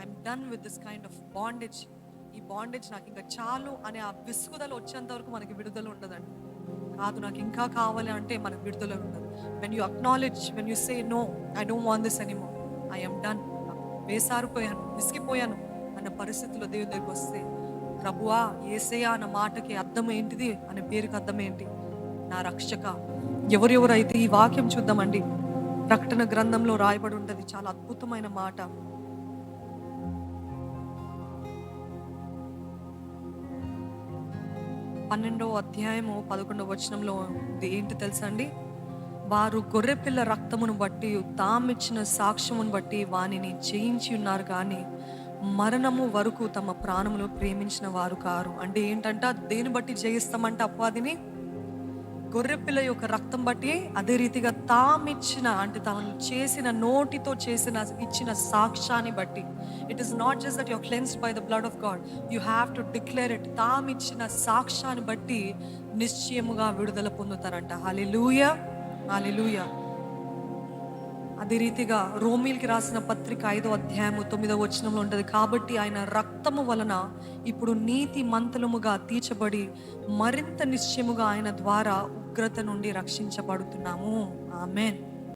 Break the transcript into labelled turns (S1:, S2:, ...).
S1: I'm done with this kind of bondage. ఈ bondage నాకు ఇంకా చాలు అనే ఆ విసుగుదల వచ్చేంత వరకు మనకి విడుదల ఉండదండి. కాదు నాకు ఇంకా కావాలి అంటే మనకు విడుదల ఉండదు. When you acknowledge, when you say no, I don't want this anymore, I'm done, వేసారిపోయాను, విసిగిపోయాను అన్న పరిస్థితుల్లో దేవుని దగ్గరికి వస్తే, ప్రభువా యేసయ్య అన్న మాటకి అర్థం ఏంటిది, అనే పేరుకి అర్థం ఏంటి? నా రక్షక. ఎవరెవరైతే ఈ వాక్యం చూద్దామండి, ప్రకటన గ్రంథంలో రాయబడి ఉంటుంది, చాలా అద్భుతమైన మాట. 12వ అధ్యాయము 11వ వచనంలో ఏంటి తెలుసా అండి? వారు గొర్రెపిల్ల రక్తమును బట్టి తామిచ్చిన సాక్ష్యమును బట్టి వానిని జయించి ఉన్నారు కానీ మరణము వరకు తమ ప్రాణమును ప్రేమించిన వారు కారు. అంటే ఏంటంట, దేని బట్టి జయిస్తామంటే అపవాదిని? గొర్రెపిల్ల యొక్క రక్తం బట్టి, అదే రీతిగా తామిచ్చిన, అంటే తాను చేసిన, నోటితో చేసిన, ఇచ్చిన సాక్ష్యాన్ని బట్టి. It is not just that you are cleansed by the blood of God, you have to declare it. తామిచ్చిన సాక్ష్యాన్ని బట్టి నిశ్చయముగా విడుదల పొందుతారంట. హల్లెలూయా, హల్లెలూయా. అదే రీతిగా రోమీయులకి రాసిన పత్రిక 5వ అధ్యాయము 9వ వచనంలో ఉంటుంది, కాబట్టి ఆయన రక్తము వలన ఇప్పుడు నీతి మంతులముగా తీర్చబడి మరింత నిశ్చయముగా ఆయన ద్వారా ఉగ్రత నుండి రక్షించబడుతున్నాము. ఆమేన్.